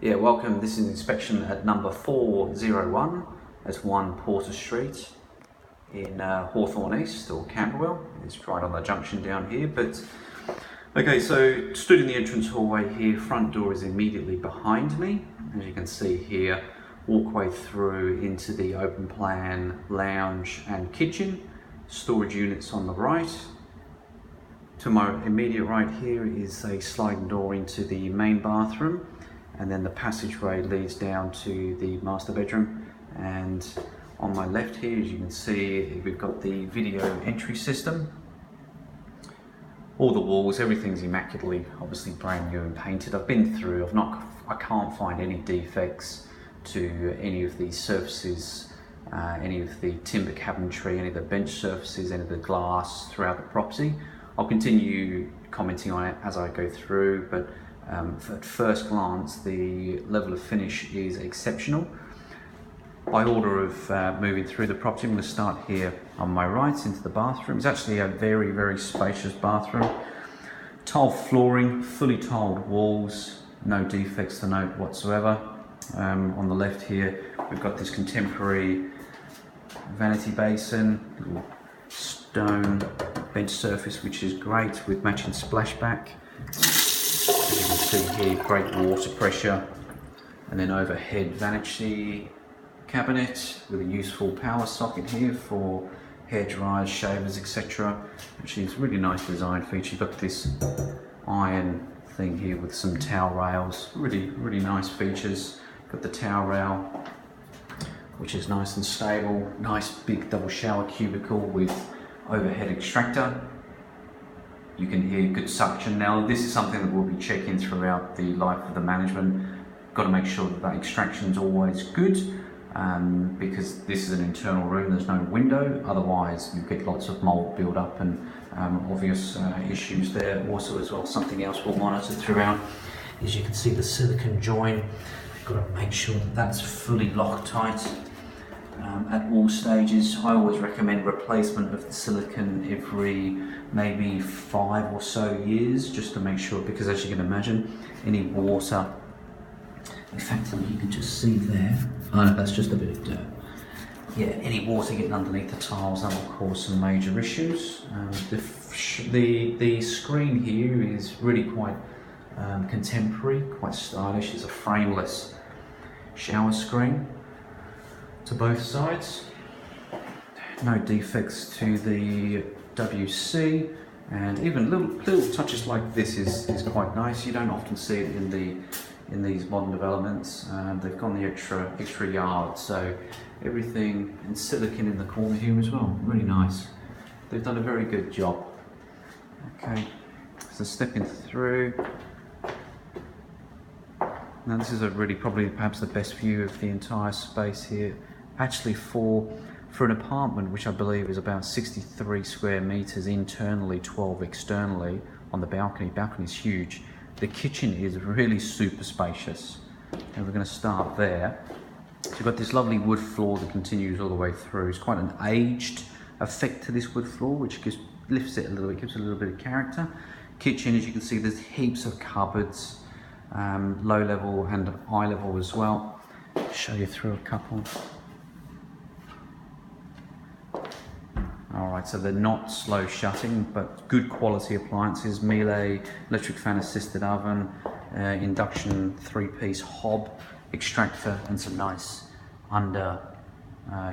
Yeah, welcome. This is inspection at number 401. That's 1 Porter Street in Hawthorne East, or Camberwell. It's right on the junction down here. But okay, so stood in the entrance hallway here. Front door is immediately behind me. As you can see here, walkway through into the open plan lounge and kitchen. Storage units on the right. To my immediate right here is a sliding door into the main bathroom, and then the passageway leads down to the master bedroom. And on my left here, as you can see, we've got the video entry system. All the walls, everything's immaculately, obviously brand new and painted. I've been through, I can't find any defects to any of these surfaces, any of the timber cabinetry, any of the bench surfaces, any of the glass throughout the property. I'll continue commenting on it as I go through, but at first glance, the level of finish is exceptional. By order of moving through the property, I'm going to start here on my right into the bathroom. It's actually a very, very spacious bathroom. Tiled flooring, fully tiled walls, no defects to note whatsoever. On the left here, we've got this contemporary vanity basin, little stone bench surface, which is great with matching splashback. As you can see here, great water pressure, and then overhead vanity cabinet with a useful power socket here for hair dryers, shavers, etc. Which is really nice design feature. You've got this iron thing here with some towel rails, really nice features. Got the towel rail, which is nice and stable. Nice big double shower cubicle with overhead extractor. You can hear good suction. Now this is something that we'll be checking throughout the life of the management. Got to make sure that extraction is always good, because this is an internal room, there's no window, otherwise you get lots of mold build up and obvious issues there. Also as well, something else we'll monitor throughout is you can see the silicone join. Got to make sure that that's fully Loctite. At all stages. I always recommend replacement of the silicone every maybe 5 or so years, just to make sure, because as you can imagine, any water, in fact you can just see there, oh no, that's just a bit of dirt. Yeah, any water getting underneath the tiles, that will cause some major issues. The screen here is really quite contemporary, quite stylish. It's a frameless shower screen to both sides. No defects to the WC, and even little touches like this is quite nice. You don't often see it in these modern developments. They've gone the extra yard, so everything in silicone in the corner here as well. Really nice. They've done a very good job. Okay, so stepping through. Now this is probably perhaps the best view of the entire space here. Actually for an apartment, which I believe is about 63 square meters internally, 12 externally, on the balcony. Balcony's huge. The kitchen is really super spacious, and we're going to start there. So you've got this lovely wood floor that continues all the way through. It's quite an aged effect to this wood floor, which just lifts it a little bit, gives it a little bit of character. Kitchen, as you can see, there's heaps of cupboards, low level and high level as well. I'll show you through a couple. Alright, so they're not slow shutting, but good quality appliances. Miele electric fan assisted oven, induction 3-piece hob, extractor, and some nice under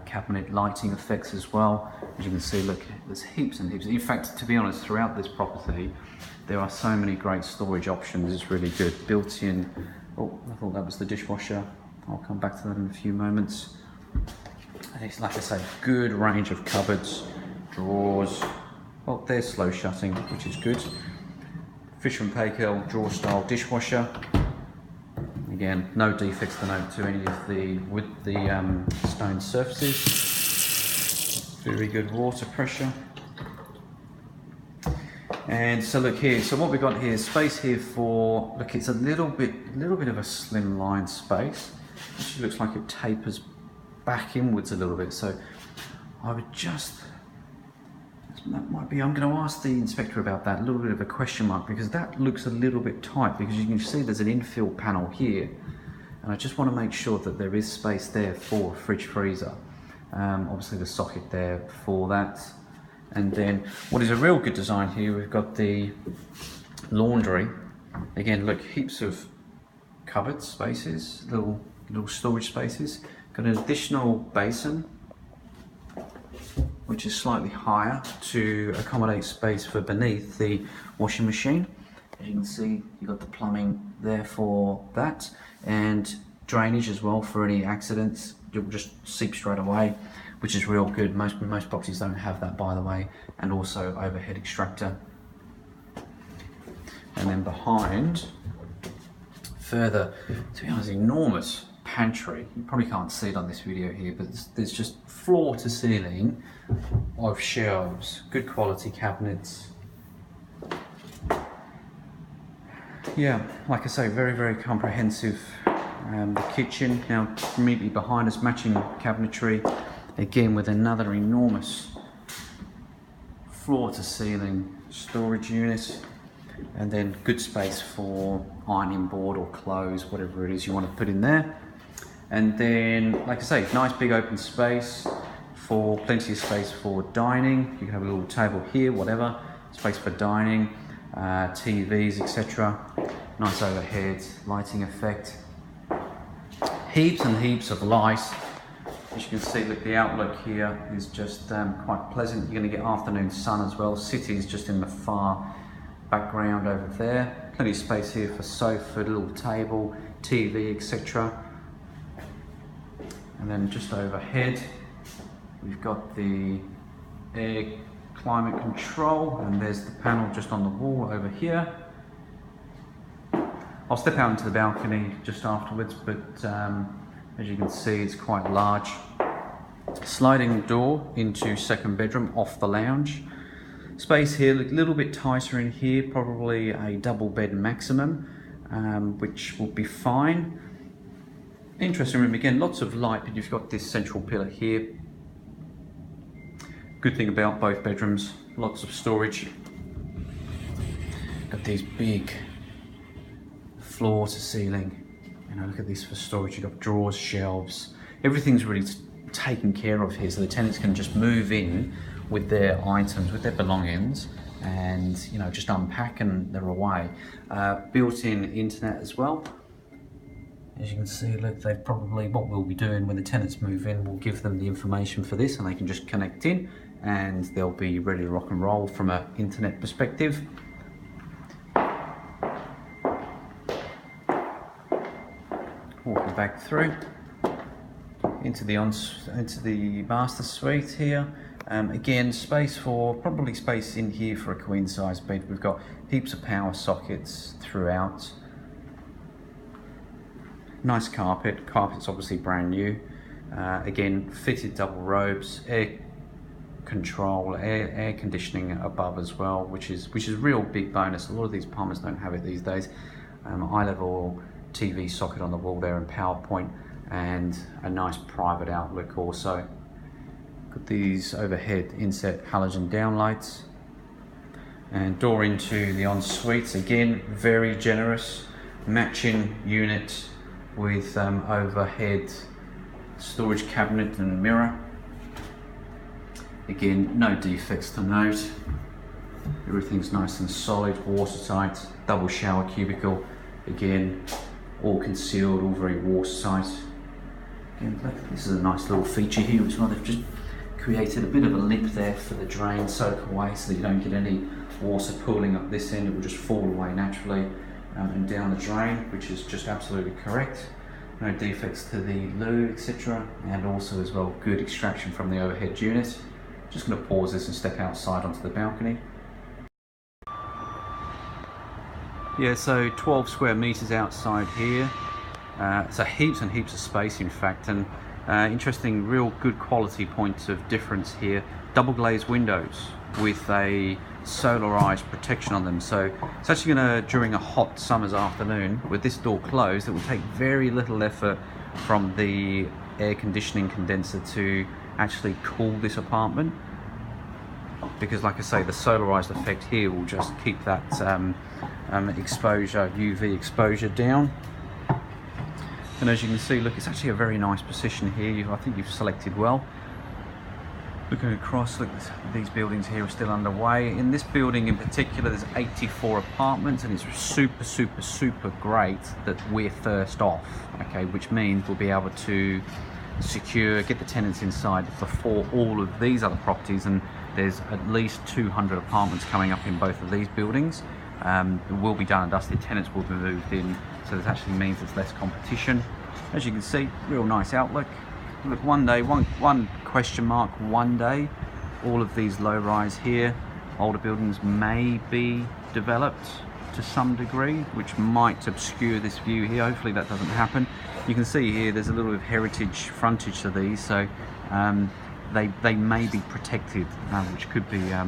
cabinet lighting effects as well. As you can see, look, there's heaps and heaps. In fact, to be honest, throughout this property, there are so many great storage options. It's really good. Built in, oh, I thought that was the dishwasher. I'll come back to that in a few moments. And it's, like I say, good range of cupboards, drawers. Well, they're slow shutting, which is good. Fisher & Paykel drawer style dishwasher. Again, no defects to note to any of the stone surfaces. Very good water pressure. And so look here, so what we've got here is space here for, look, it's a little bit of a slim line space. It looks like it tapers back inwards a little bit, so I would just, that might be, I'm going to ask the inspector about that, a little bit of a question mark, because that looks a little bit tight, because you can see there's an infill panel here, and I just want to make sure that there is space there for a fridge freezer. Obviously the socket there for that. And then what is a real good design here, we've got the laundry. Again, look, heaps of cupboard spaces, little storage spaces. Got an additional basin, which is slightly higher to accommodate space for beneath the washing machine. As you can see, you've got the plumbing there for that, and drainage as well for any accidents. It'll just seep straight away, which is real good. Most properties don't have that, by the way, and also overhead extractor. And then behind, further, to be honest, enormous pantry. You probably can't see it on this video here, but there's just floor to ceiling of shelves, good quality cabinets. Yeah, like I say, very comprehensive. The kitchen now immediately behind us, matching cabinetry, again with another enormous floor to ceiling storage unit, and then good space for ironing board or clothes, whatever it is you want to put in there. And then, like I say, nice big open space, for plenty of space for dining. You can have a little table here, whatever, space for dining, TVs, etc. Nice overhead lighting effect. Heaps and heaps of light. As you can see, look, the outlook here is just quite pleasant. You're going to get afternoon sun as well. City is just in the far background over there. Plenty of space here for sofa, little table, TV, etc. And then just overhead, we've got the air climate control, and there's the panel just on the wall over here. I'll step out into the balcony just afterwards, but as you can see, it's quite large. Sliding door into second bedroom off the lounge. Space here, a little bit tighter in here, probably a double bed maximum, which will be fine. Interesting room again, lots of light, but you've got this central pillar here. Good thing about both bedrooms, lots of storage. Got these big floor to ceiling, you know, look at this for storage. You've got drawers, shelves, everything's really taken care of here, so the tenants can just move in with their items, with their belongings, and you know, just unpack and they're away. Built-in internet as well. As you can see, look, they've probably, what we'll be doing when the tenants move in, we'll give them the information for this and they can just connect in and they'll be ready to rock and roll from an internet perspective. Walking back through into the master suite here. Again, space for, probably space in here for a queen size bed. We've got heaps of power sockets throughout. Nice carpet. Carpet's obviously brand new. Again, fitted double robes, air control, air conditioning above as well, which is a real big bonus. A lot of these apartments don't have it these days. Eye level TV socket on the wall there and PowerPoint, and a nice private outlook also. Got these overhead inset halogen downlights, and door into the en-suites. Again, very generous, matching unit with overhead storage cabinet and mirror. Again, no defects to note. Everything's nice and solid, watertight, double shower cubicle. Again, all concealed, all very watertight. Again, look, this is a nice little feature here as well. They've just created a bit of a lip there for the drain soak away, so that you don't get any water pooling up this end. It will just fall away naturally and down the drain, which is just absolutely correct. No defects to the loo, etc. And also as well, good extraction from the overhead unit. Just going to pause this and step outside onto the balcony. Yeah, so 12 square meters outside here. So heaps and heaps of space, in fact, and interesting, real good quality points of difference here. Double glazed windows with a solarized protection on them, so it's actually going to, during a hot summer's afternoon with this door closed, it will take very little effort from the air conditioning condenser to actually cool this apartment, because like I say, the solarized effect here will just keep that exposure, UV exposure down. And as you can see, look, it's actually a very nice position here. I think you've selected well. Looking across, look, these buildings here are still underway. In this building in particular, there's 84 apartments, and it's super great that we're first off, okay, which means we'll be able to get the tenants inside before all of these other properties, and there's at least 200 apartments coming up in both of these buildings. It will be done and dusted, tenants will be moved in, so this actually means there's less competition. As you can see, real nice outlook. Look, one day, one question mark, one day, all of these low-rise here, older buildings may be developed to some degree, which might obscure this view here. Hopefully that doesn't happen. You can see here there's a little bit of heritage frontage to these, so they may be protected, which could be a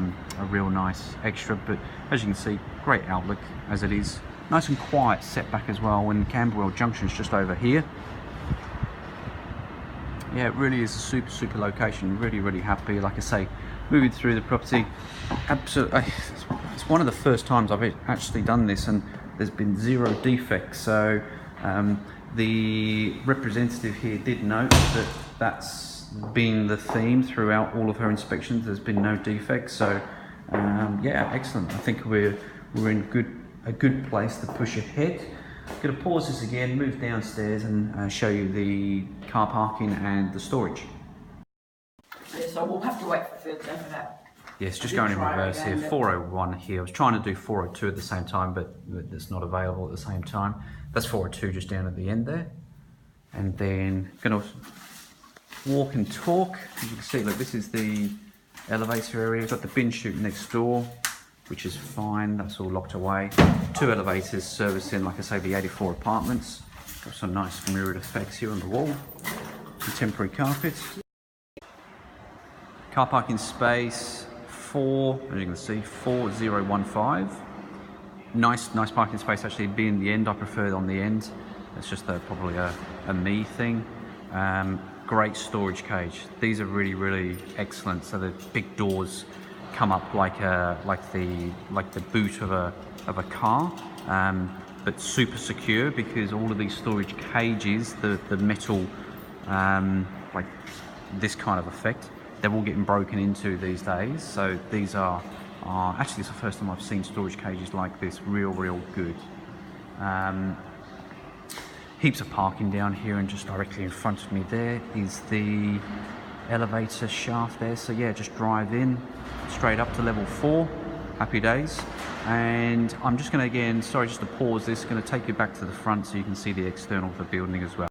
real nice extra. But as you can see, great outlook as it is. Nice and quiet setback as well when Camberwell Junction's just over here. Yeah, it really is a super location. Really happy. Like I say, moving through the property, absolutely, it's one of the first times I've actually done this, and there's been 0 defects. So the representative here did note that that's been the theme throughout all of her inspections. There's been no defects. So yeah, excellent. I think we're in a good place to push ahead. I'm going to pause this again, move downstairs and show you the car parking and the storage. Yeah, so we'll have to wait for that. Yes, just going in reverse here, 401 here. I was trying to do 402 at the same time, but it's not available at the same time. That's 402 just down at the end there. And then going to walk and talk. As you can see, look, this is the elevator area. We've got the bin chute next door, which is fine, that's all locked away. 2 elevators servicing, like I say, the 84 apartments. Got some nice mirrored effects here on the wall. Contemporary carpets. Car parking space 4, as you can see, 4015. Nice parking space actually being the end. I prefer it on the end. It's just probably a me thing. Great storage cage. These are really excellent. So the big doors come up like the boot of a car, but super secure, because all of these storage cages, the metal, like this kind of effect, they're all getting broken into these days. So these are actually, it's the first time I've seen storage cages like this. Real good. Heaps of parking down here, and just directly in front of me there is the elevator shaft there. So yeah, just drive in straight up to level 4. Happy days. And I'm just going to, again, sorry, just to pause this, going to take you back to the front so you can see the external of the building as well.